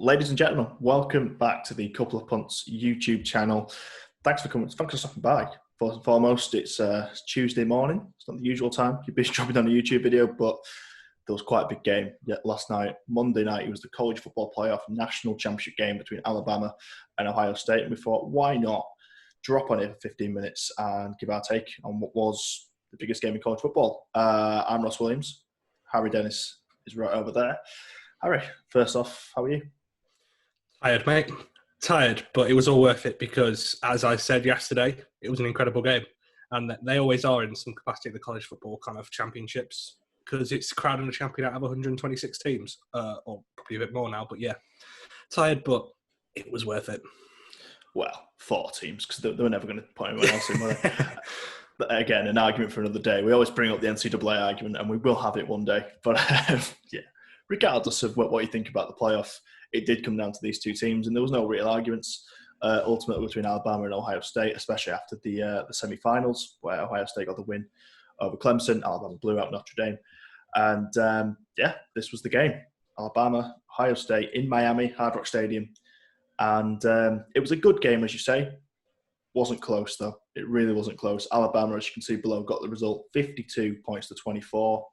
Ladies and gentlemen, welcome back to the Couple of Punts YouTube channel. Thanks for coming. Thanks for stopping by. First and foremost, it's Tuesday morning. It's not the usual time. You'd be dropping down a YouTube video, but there was quite a big game yet last night. Monday night, it was the college football playoff national championship game between Alabama and Ohio State. And we thought, why not drop on it for 15 minutes and give our take on what was the biggest game in college football. I'm Ross Williams. Harry Dennis is right over there. Harry, first off, how are you? Tired, mate. Tired, but it was all worth it because, as I said yesterday, it was an incredible game. And they always are in some capacity of the college football kind of championships because it's crowding a champion out of 126 teams, or probably a bit more now, but yeah. Tired, but it was worth it. Well, 4 teams, because they were never going to put anyone else in, were they? But again, an argument for another day. We always bring up the NCAA argument, and we will have it one day. But yeah, regardless of what you think about the playoff, it did come down to these 2 teams, and there was no real arguments ultimately between Alabama and Ohio State, especially after the semi-finals, where Ohio State got the win over Clemson. Alabama blew out Notre Dame. And yeah, this was the game. Alabama, Ohio State in Miami, Hard Rock Stadium. And it was a good game, as you say. Wasn't close, though. It really wasn't close. Alabama, as you can see below, got the result 52 points to 24.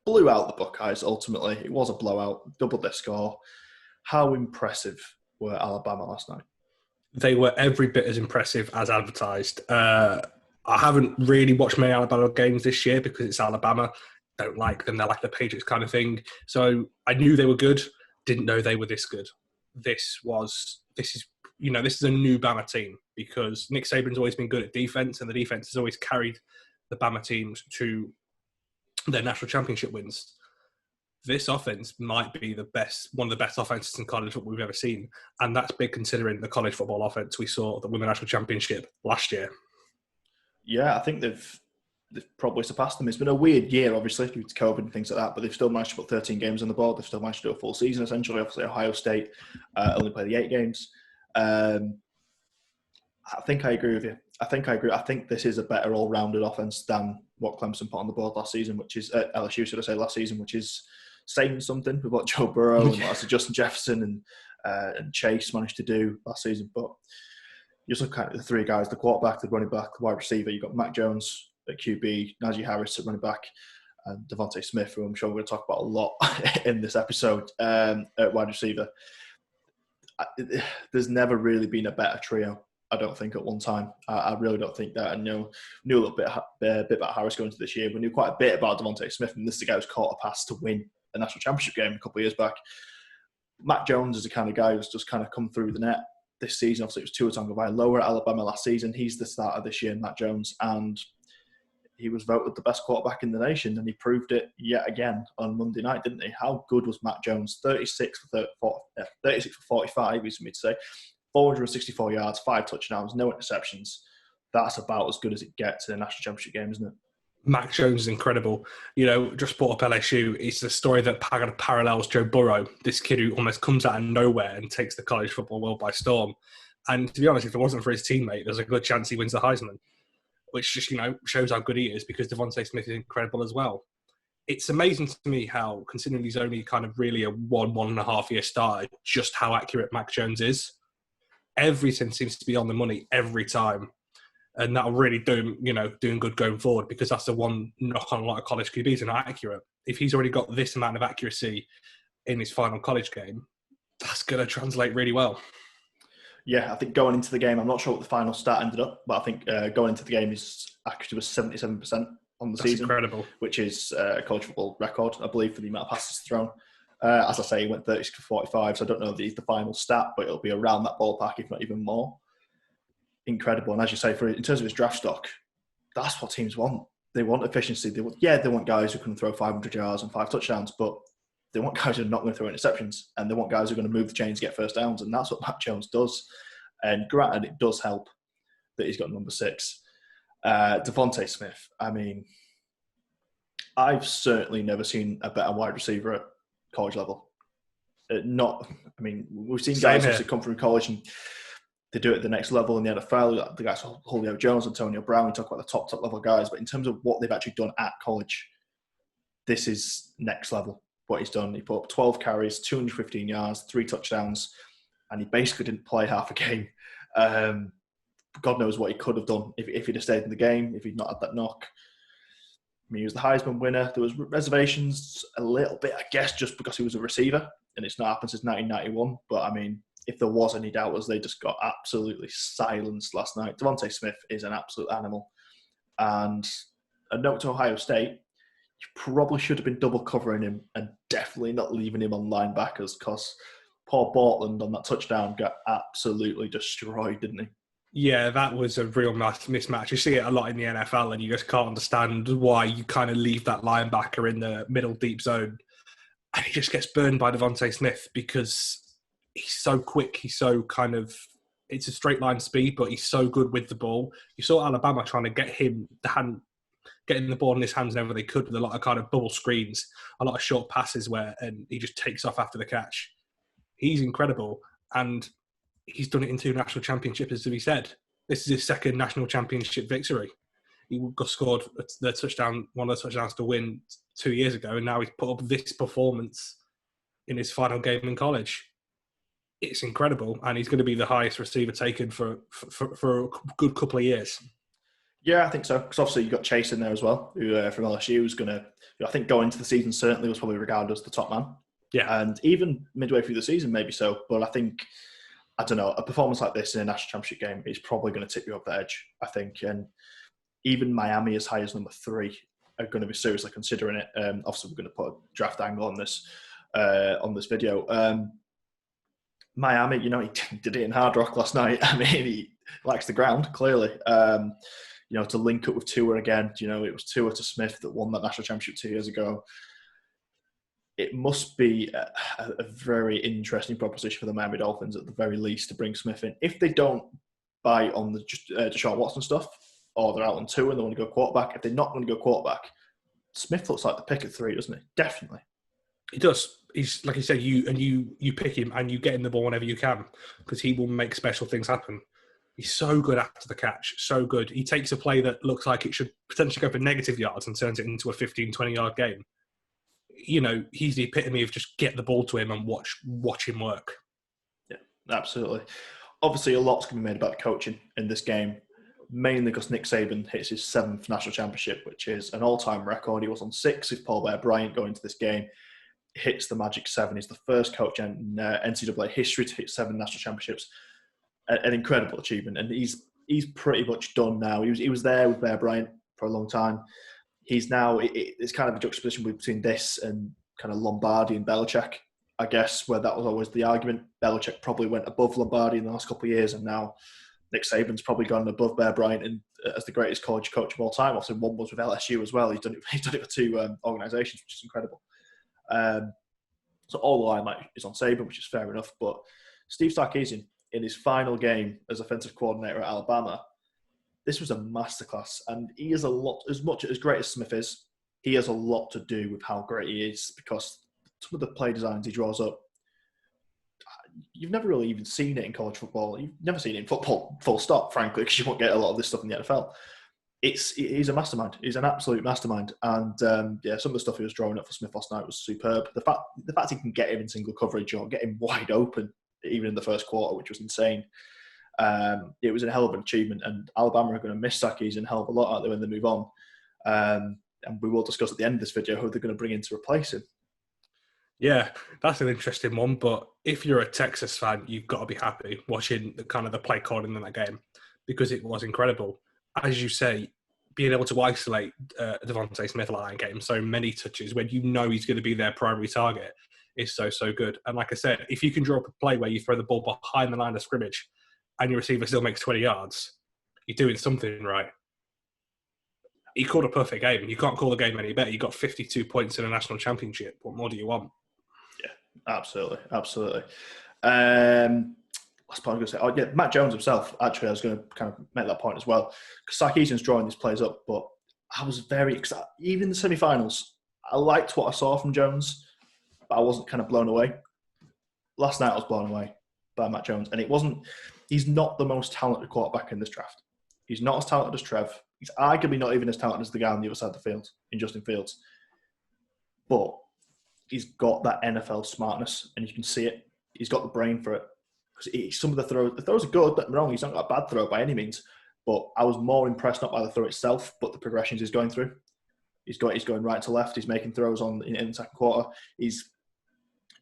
Blew out the Buckeyes, ultimately. It was a blowout. Doubled their score. How impressive were Alabama last night? They were every bit as impressive as advertised. I haven't really watched many Alabama games this year because it's Alabama. Don't like them. They're like the Patriots kind of thing. So I knew they were good. Didn't know they were this good. This is a new Bama team because Nick Saban's always been good at defense, and the defense has always carried the Bama teams to their national championship wins. This offense might be one of the best offenses in college football we've ever seen, and that's big considering the college football offense we saw that won the national championship last year. Yeah, I think they've probably surpassed them. It's been a weird year, obviously, due to COVID and things like that, but they've still managed to put 13 games on the board. They've still managed to do a full season, essentially. Obviously, Ohio State only played the 8 games. I think I agree with you. I think this is a better all-rounded offense than what Clemson put on the board last season, which is LSU, should I say, last season, which is saying something with what Joe Burrow and what Justin Jefferson and Chase managed to do last season. But you just look at the 3 guys: the quarterback, the running back, the wide receiver. You've got Mac Jones at QB, Najee Harris at running back, and DeVonta Smith, who I'm sure we're going to talk about a lot in this episode, at wide receiver. There's never really been a better trio, I don't think, at one time. I really don't think that. I knew a little bit about Harris going into this year. We knew quite a bit about DeVonta Smith, and this is the guy who's caught a pass to win a national championship game a couple of years back. Mac Jones is the kind of guy who's just kind of come through the net this season. Obviously, it was Tua Tagovailoa at Alabama last season. He's the starter this year, Mac Jones, and he was voted the best quarterback in the nation, and he proved it yet again on Monday night, didn't he? How good was Mac Jones? 36 for 45, easy for me to say. 464 yards, 5 touchdowns, no interceptions. That's about as good as it gets in a national championship game, isn't it? Mac Jones is incredible. Just brought up LSU. It's the story that kind of parallels Joe Burrow, this kid who almost comes out of nowhere and takes the college football world by storm. And to be honest, if it wasn't for his teammate, there's a good chance he wins the Heisman, which just, shows how good he is because DeVonta Smith is incredible as well. It's amazing to me how, considering he's only kind of really a 1.5 year starter, just how accurate Mac Jones is. Everything seems to be on the money every time. And that'll really doing good going forward because that's the one knock on a lot of college QBs are not accurate. If he's already got this amount of accuracy in his final college game, that's going to translate really well. Yeah, I think going into the game, I'm not sure what the final stat ended up, but I think going into the game, his accuracy was 77% on the season. Incredible. Which is a college football record, I believe, for the amount of passes thrown. As I say, he went 36 for 45, so I don't know the final stat, but it'll be around that ballpark, if not even more. Incredible. And as you say, in terms of his draft stock, that's what teams want. They want efficiency. They want guys who can throw 500 yards and 5 touchdowns, but they want guys who are not going to throw interceptions, and they want guys who are going to move the chains, get first downs, and that's what Mac Jones does. And granted, it does help that he's got number 6. DeVonta Smith, I mean, I've certainly never seen a better wide receiver at college level. We've seen guys obviously come through college and they do it at the next level in the NFL. The guys Julio Jones, Antonio Brown, we talk about the top level guys, but in terms of what they've actually done at college, this is next level. what he's done. He put up 12 carries, 215 yards, 3 touchdowns, and he basically didn't play half a game. God knows what he could have done if he'd have stayed in the game, if he'd not had that knock. I mean, he was the Heisman winner. There was reservations a little bit, I guess, just because he was a receiver, and it's not happened since 1991. But, I mean, if there was any doubters, they just got absolutely silenced last night. DeVonta Smith is an absolute animal. And a note to Ohio State, you probably should have been double covering him and definitely not leaving him on linebackers, because Paul Bortland on that touchdown got absolutely destroyed, didn't he? Yeah, that was a real mismatch. You see it a lot in the NFL, and you just can't understand why you kind of leave that linebacker in the middle deep zone. And he just gets burned by DeVonta Smith because he's so quick. He's so it's a straight line speed, but he's so good with the ball. You saw Alabama trying to get him getting the ball in his hands whenever they could, with a lot of kind of bubble screens, a lot of short passes and he just takes off after the catch. He's incredible. And he's done it in 2 national championships, as he said. This is his 2nd national championship victory. He scored one of the touchdowns to win 2 years ago, and now he's put up this performance in his final game in college. It's incredible, and he's going to be the highest receiver taken for a good couple of years. Yeah, I think so. Because obviously you've got Chase in there as well, who from LSU who's going to, I think going into the season certainly was probably regarded as the top man. Yeah. And even midway through the season, maybe so. But I think, I don't know, a performance like this in a national championship game is probably going to tip you over the edge, I think. And even Miami as high as number 3 are going to be seriously considering it. Obviously, we're going to put a draft angle on this video. Miami, he did it in Hard Rock last night. I mean, he likes the ground, clearly. To link up with Tua again, it was Tua to Smith that won that national championship 2 years ago. It must be a very interesting proposition for the Miami Dolphins, at the very least, to bring Smith in. If they don't buy on the Deshaun Watson stuff, or they're out on 2 and they want to go quarterback, if they're not going to go quarterback, Smith looks like the pick at 3, doesn't he? Definitely. He does. He's, like you said, you pick him and you get him the ball whenever you can, because he will make special things happen. He's so good after the catch, so good. He takes a play that looks like it should potentially go for negative yards and turns it into a 15, 20-yard game. He's the epitome of just get the ball to him and watch him work. Yeah, absolutely. Obviously, a lot's going to be made about the coaching in this game, mainly because Nick Saban hits his 7th national championship, which is an all-time record. He was on 6 with Paul Bryant going into this game. Hits the magic 7. He's the first coach in NCAA history to hit 7 national championships. An incredible achievement, and he's pretty much done now. He was there with Bear Bryant for a long time. He's now, it's kind of a juxtaposition between this and kind of Lombardi and Belichick, I guess, where that was always the argument. Belichick probably went above Lombardi in the last couple of years, and now Nick Saban's probably gone above Bear Bryant as the greatest college coach of all time. Obviously, one was with LSU as well. He's done it for 2 organizations, which is incredible. So all the limelight is on Saban, which is fair enough. But Steve Sarkisian, in his final game as offensive coordinator at Alabama, this was a masterclass. And he is as much as great as Smith is, he has a lot to do with how great he is, because some of the play designs he draws up, you've never really even seen it in college football. You've never seen it in football, full stop, frankly, because you won't get a lot of this stuff in the NFL. He's a mastermind. He's an absolute mastermind. And some of the stuff he was drawing up for Smith last night was superb. The fact he can get him in single coverage or get him wide open, even in the first quarter, which was insane. It was a hell of an achievement, and Alabama are going to miss Sarkisian a hell of a lot out there when they move on. And we will discuss at the end of this video who they're going to bring in to replace him. Yeah, that's an interesting one. But if you're a Texas fan, you've got to be happy watching the play calling in that game, because it was incredible. As you say, being able to isolate DeVonta Smith line game, so many touches when he's going to be their primary target, is so good. And like I said, if you can draw up a play where you throw the ball behind the line of scrimmage and your receiver still makes 20 yards, you're doing something right. He called a perfect game. You can't call the game any better. You got 52 points in a national championship. What more do you want? Yeah, absolutely. Last point I was going to say, Matt Jones himself, actually, I was going to kind of make that point as well, because Sarkisian's drawing these plays up, but I was very excited. Even in the semi-finals, I liked what I saw from Jones, but I wasn't kind of blown away. Last night I was blown away by Matt Jones, and he's not the most talented quarterback in this draft. He's not as talented as Trev. He's arguably not even as talented as the guy on the other side of the field, in Justin Fields. But he's got that NFL smartness, and you can see it. He's got the brain for it. Because some of the throws are good, don't get me wrong, he's not got a bad throw by any means, but I was more impressed not by the throw itself, but the progressions he's going through. He's going right to left, he's making throws in the second quarter, he's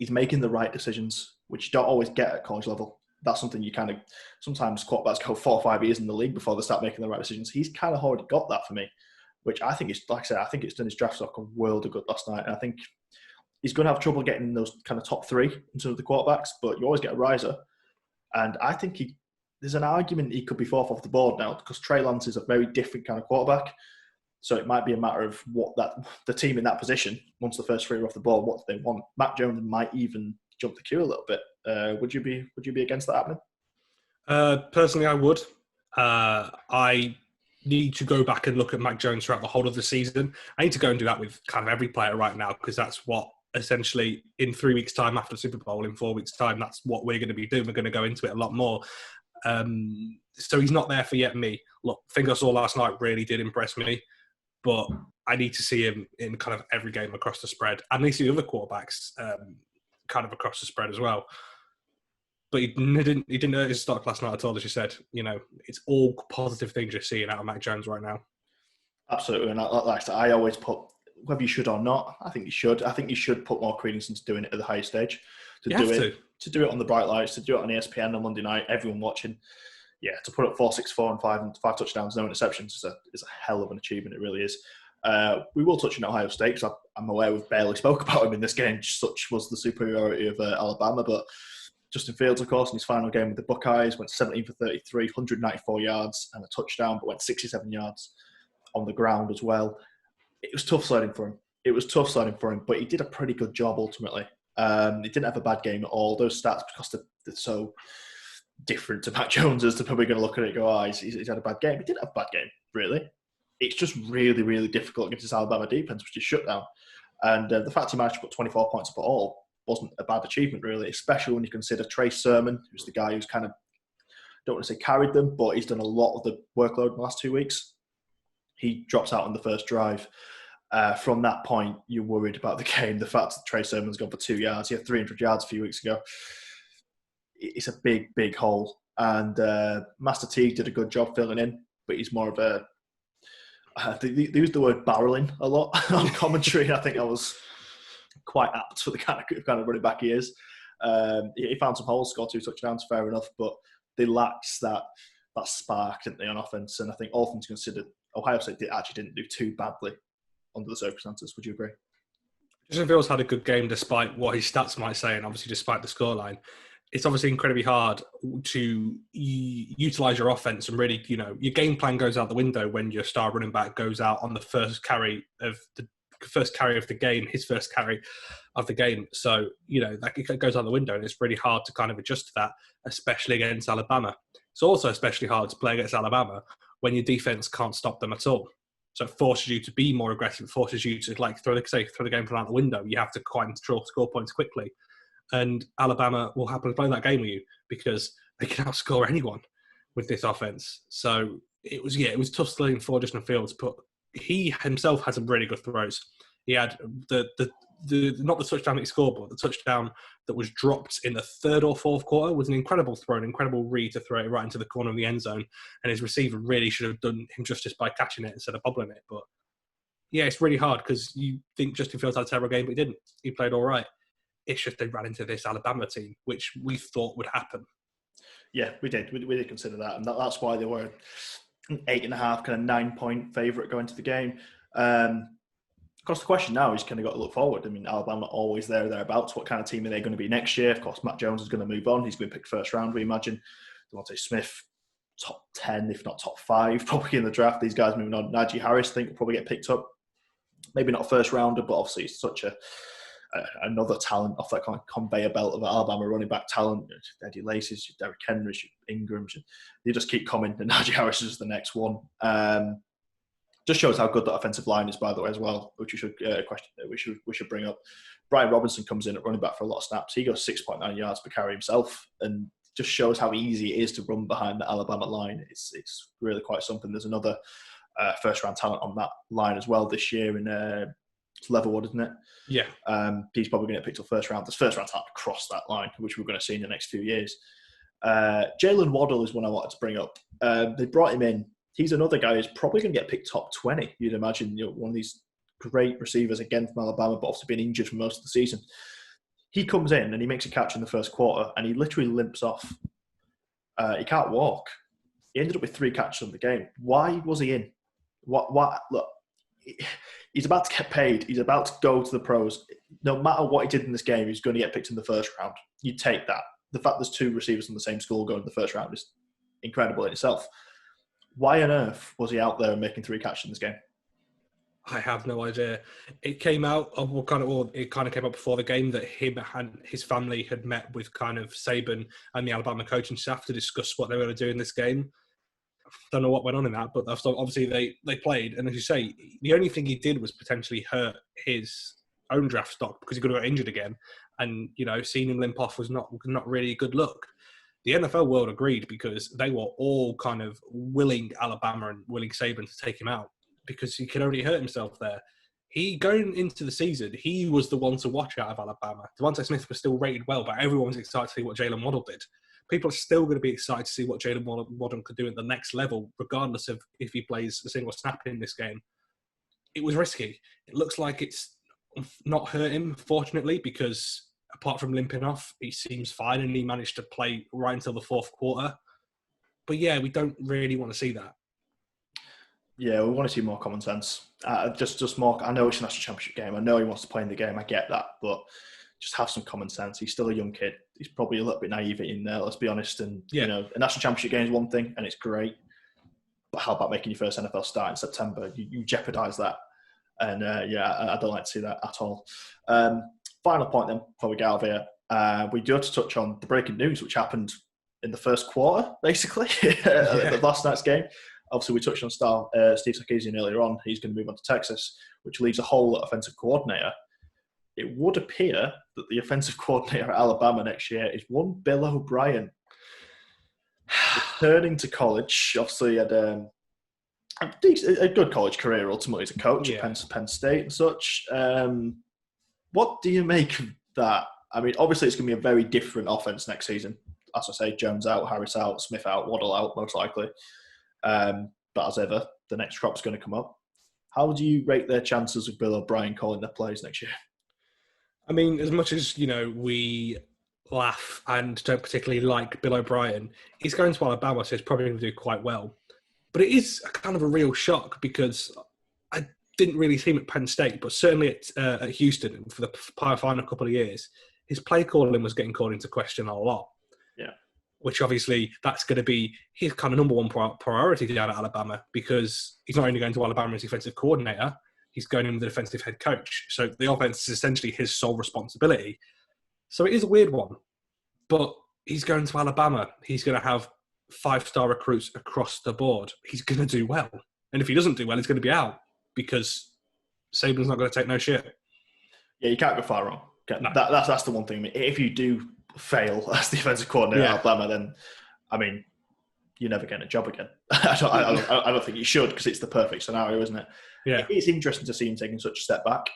making the right decisions, which you don't always get at college level. That's something you kind of, sometimes quarterbacks go 4 or 5 years in the league before they start making the right decisions. He's kind of already got that for me, which I think is, like I said, I think it's done his draft stock a world of good last night, and I think he's going to have trouble getting those kind of top 3 in terms of the quarterbacks, but you always get a riser. And I think there's an argument he could be 4th off the board now, because Trey Lance is a very different kind of quarterback. So it might be a matter of the team in that position, once the first 3 are off the board, what do they want? Mac Jones might even jump the queue a little bit. Would you be against that happening? Personally, I would. I need to go back and look at Mac Jones throughout the whole of the season. I need to go and do that with kind of every player right now, because that's what essentially in 3 weeks' time after the Super Bowl, in 4 weeks' time, that's what we're going to be doing. We're going to go into it a lot more. So he's not there for yet me. Look, I think I saw last night really did impress me, but I need to see him in kind of every game across the spread. I need to see the other quarterbacks kind of across the spread as well. But he didn't hurt his stock last night at all, as you said. You know, it's all positive things you're seeing out of Mac Jones right now. Absolutely, and I always put, whether you should or not, I think you should. I think you should put more credence into doing it at the highest stage. To do it on the bright lights, to do it on ESPN on Monday night, everyone watching. Yeah, to put up 464 and 5 touchdowns, no interceptions is a hell of an achievement. It really is. We will touch on Ohio State, because I'm aware we've barely spoke about him in this game. Such was the superiority of Alabama. But Justin Fields, of course, in his final game with the Buckeyes, went 17 for 33, 194 yards and a touchdown, but went 67 yards on the ground as well. It was tough sledding for him. But he did a pretty good job ultimately. He didn't have a bad game at all. Those stats, because they're so different to Mac Jones, as they're probably going to look at it and go, he's had a bad game. He didn't have a bad game, really. It's just really, really difficult against this Alabama defense, which is shut down. And the fact he managed to put 24 points up at all wasn't a bad achievement, really, especially when you consider Trey Sermon, who's the guy who's kind of, don't want to say carried them, but he's done a lot of the workload in the last 2 weeks. He drops out on the first drive. From that point, you're worried about the game. The fact that Trey Sermon's gone for 2 yards, he had 300 yards a few weeks ago. It's a big, big hole. And Master Teague did a good job filling in, but he's more of a... they use the word barreling a lot on commentary. I think I was quite apt for the kind of running back he is. He found some holes, scored 2 touchdowns, fair enough, but they lacked that spark, didn't they, on offense? And I think all things considered, Ohio State didn't do too badly under the circumstances. Would you agree? Justin Fields had a good game despite what his stats might say, and obviously despite the scoreline. It's obviously incredibly hard to utilise your offense, and really, you know, your game plan goes out the window when your star running back goes out on the first carry of the game, his first carry of the game. So, you know, that goes out the window, and it's really hard to kind of adjust to that, especially against Alabama. It's also especially hard to play against Alabama when your defense can't stop them at all. So it forces you to be more aggressive. It forces you to throw the game plan out the window. You have to quite score points quickly. And Alabama will happily play that game with you because they can outscore anyone with this offense. So it was tough sledding for Justin Fields, but he himself had some really good throws. He had the not the touchdown that he scored, but the touchdown that was dropped in the 3rd or 4th quarter was an incredible throw, an incredible read to throw it right into the corner of the end zone. And his receiver really should have done him justice by catching it instead of bobbling it. But yeah, it's really hard because you think Justin Fields had a terrible game, but he didn't. He played all right. It's just they ran into this Alabama team, which we thought would happen. Yeah, we did. We did consider that. And that's why they were an 8.5, kind of 9-point favourite going into the game. Of course, the question now is kind of got to look forward. I mean, Alabama always thereabouts. What kind of team are they going to be next year? Of course, Mac Jones is going to move on. He's going to pick first round, we imagine. DeVonta Smith, top 10, if not top 5, probably in the draft. These guys moving on. Najee Harris, I think, will probably get picked up. Maybe not a first rounder, but obviously he's such another talent off that kind of conveyor belt of Alabama running back talent. Eddie Lacy's, Derrick Henry's, Ingram. They just keep coming, and Najee Harris is the next one. Just shows how good that offensive line is, by the way, as well, which we should bring up. Brian Robinson comes in at running back for a lot of snaps. He goes 6.9 yards per carry himself, and just shows how easy it is to run behind the Alabama line. It's really quite something. There's another first-round talent on that line as well this year in It's Leatherwood, isn't it? Yeah. He's probably going to get picked up first round. This first round's hard to cross that line, which we're going to see in the next few years. Jalen Waddle is one I wanted to bring up. They brought him in. He's another guy who's probably going to get picked top 20. You'd imagine, one of these great receivers, again from Alabama, but also been injured for most of the season. He comes in and he makes a catch in the first quarter and he literally limps off. He can't walk. He ended up with 3 catches in the game. Why was he in? What? Look, he's about to get paid. He's about to go to the pros. No matter what he did in this game, he's going to get picked in the first round. You take that. The fact there's 2 receivers from the same school going to the first round is incredible in itself. Why on earth was he out there making 3 catches in this game? I have no idea. It came out, it kind of came out before the game that him and his family had met with kind of Saban and the Alabama coaching staff to discuss what they were going to do in this game. Don't know what went on in that, but obviously they played. And as you say, the only thing he did was potentially hurt his own draft stock because he could have got injured again. And, seeing him limp off was not really a good look. The NFL world agreed because they were all kind of willing Alabama and willing Saban to take him out because he could only hurt himself there. Going into the season, he was the one to watch out of Alabama. DeVonta Smith was still rated well, but everyone was excited to see what Jalen Waddle did. People are still going to be excited to see what Jalen Waddle could do at the next level, regardless of if he plays a single snap in this game. It was risky. It looks like it's not hurt him, fortunately, because apart from limping off, he seems fine and he managed to play right until the fourth quarter. But yeah, we don't really want to see that. Yeah, we want to see more common sense. Just more. I know it's a national championship game. I know he wants to play in the game. I get that, but just have some common sense. He's still a young kid. He's probably a little bit naive in there. Let's be honest. And a national championship game is one thing, and it's great. But how about making your first NFL start in September? You jeopardise that, and I don't like to see that at all. Final point then, before we get out of here, we do have to touch on the breaking news, which happened in the first quarter, basically, last night's game. Obviously, we touched on Steve Sarkisian earlier on. He's going to move on to Texas, which leaves a hole at offensive coordinator. It would appear that the offensive coordinator at Alabama next year is one Bill O'Brien. Returning to college, obviously had a good college career, ultimately as a coach at Penn State and such. What do you make of that? I mean, obviously it's going to be a very different offense next season. As I say, Jones out, Harris out, Smith out, Waddle out, most likely. But as ever, the next crop's going to come up. How do you rate their chances of Bill O'Brien calling their plays next year? I mean, as much as, we laugh and don't particularly like Bill O'Brien, he's going to Alabama, so he's probably going to do quite well. But it is kind of a real shock because I didn't really see him at Penn State, but certainly at Houston for the final couple of years, his play calling was getting called into question a lot. Yeah. Which obviously that's going to be his kind of number one priority down at Alabama because he's not only going to Alabama as defensive coordinator, he's going in with the defensive head coach. So the offense is essentially his sole responsibility. So it is a weird one, but he's going to Alabama. He's going to have 5-star recruits across the board. He's going to do well. And if he doesn't do well, he's going to be out because Saban's not going to take no shit. Yeah, you can't go far wrong. No. That's the one thing. I mean, if you do fail as the defensive coordinator at Alabama, then, I mean, you're never getting a job again. I don't think you should because it's the perfect scenario, isn't it? Yeah. It's interesting to see him taking such a step back.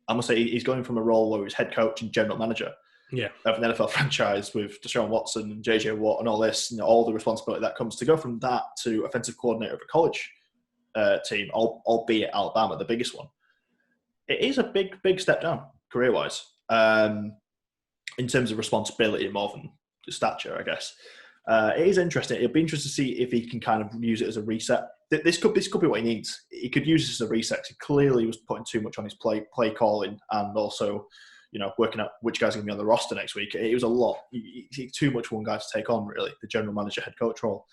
I must say he's going from a role where he was head coach and general manager of an NFL franchise with Deshaun Watson and JJ Watt and all this, all the responsibility that comes to go from that to offensive coordinator of a college team, albeit Alabama, the biggest one. It is a big step down career-wise in terms of responsibility more than stature, I guess. It is interesting. It'll be interesting to see if he can kind of use it as a reset. This could be what he needs. He could use this as a reset. He clearly was putting too much on his play calling and also, working out which guys are going to be on the roster next week. It was a lot. It's too much for one guy to take on, really, the general manager, head coach role.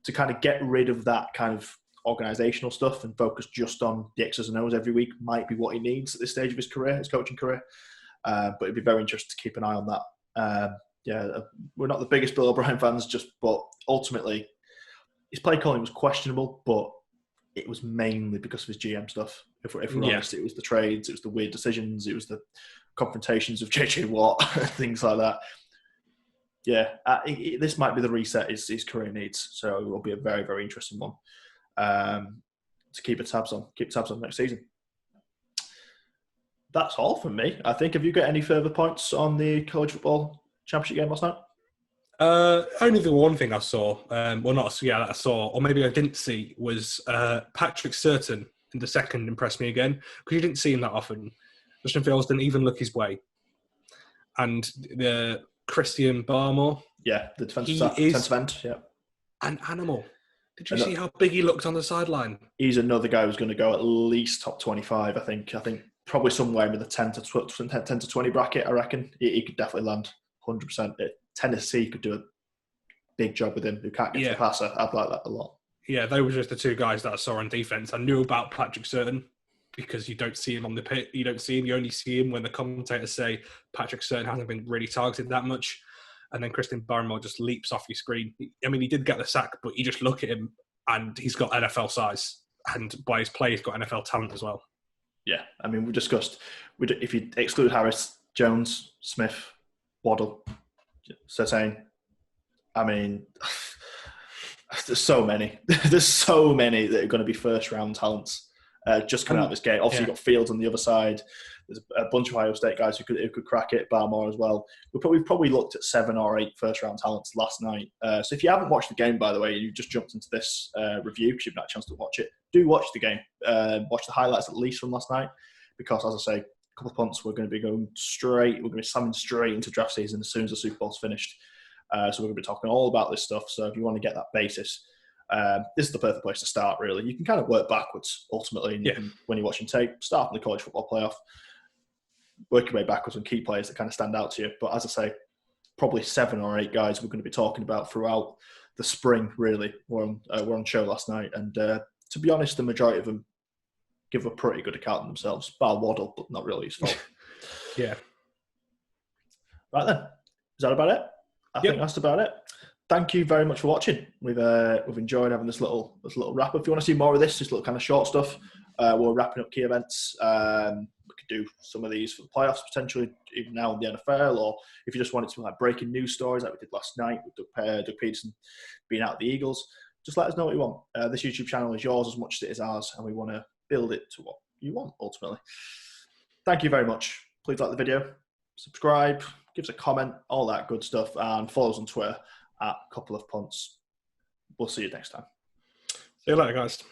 To kind of get rid of that kind of organisational stuff and focus just on the X's and O's every week might be what he needs at this stage of his career, his coaching career. But it'd be very interesting to keep an eye on that. We're not the biggest Bill O'Brien fans, but ultimately his play calling was questionable, but it was mainly because of his GM stuff. If we're honest, it was the trades, it was the weird decisions, it was the confrontations of JJ Watt, things like that. Yeah, this might be the reset his career needs, so it will be a very, very interesting one to keep tabs on next season. That's all from me. I think. Have you got any further points on the college football championship game last night? Only the one thing I saw, that I saw, or maybe I didn't see, was Patrick Surtain in the second impressed me again, because you didn't see him that often. Justin Fields didn't even look his way. And the Christian Barmore. Yeah, the defensive end, yeah. An animal. Did you see how big he looked on the sideline? He's another guy who's going to go at least top 25, I think. I think probably somewhere in the 10 to 20 bracket, I reckon. He could definitely land 100%. Tennessee could do a big job with him, who can't get to the passer. I'd like that a lot. Yeah, they were just the two guys that I saw on defense. I knew about Patrick Surtain because you don't see him on the pit. You don't see him. You only see him when the commentators say Patrick Surtain hasn't been really targeted that much. And then Christian Barmore just leaps off your screen. I mean, he did get the sack, but you just look at him and he's got NFL size. And by his play, he's got NFL talent as well. Yeah, I mean, we discussed, if you exclude Harris, Jones, Smith, Waddle, Surtain, I mean, there's so many. There's so many that are going to be first-round talents just coming out of this game. Obviously, you've got Fields on the other side. There's a bunch of Ohio State guys who could crack it, Barmore as well. We've probably looked at 7 or 8 first-round talents last night. So if you haven't watched the game, by the way, and you've just jumped into this review because you've not had a chance to watch it, do watch the game. Watch the highlights at least from last night because, as I say, a couple of punts, we're going to be slamming straight into draft season as soon as the Super Bowl's finished. So we're going to be talking all about this stuff. So if you want to get that basis, this is the perfect place to start, really. You can kind of work backwards, ultimately. And when you're watching tape, start from the college football playoff, work your way backwards on key players that kind of stand out to you. But as I say, probably 7 or 8 guys we're going to be talking about throughout the spring, really. We're on show last night. And to be honest, the majority of them give a pretty good account of themselves. Bar Waddle, but not really his fault. Yeah. Right then. Is that about it? I think that's about it. Thank you very much for watching. We've enjoyed having this little wrap up. If you want to see more of this, just little kind of short stuff, we're wrapping up key events. We could do some of these for the playoffs potentially, even now in the NFL, or if you just wanted some like breaking news stories like we did last night with Doug Peterson being out of the Eagles, just let us know what you want. This YouTube channel is yours as much as it is ours, and we want to build it to what you want ultimately. Thank you very much. Please like the video, subscribe, give us a comment, all that good stuff, and follow us on Twitter at Couple of Punts. We'll see you next time. See you later, guys.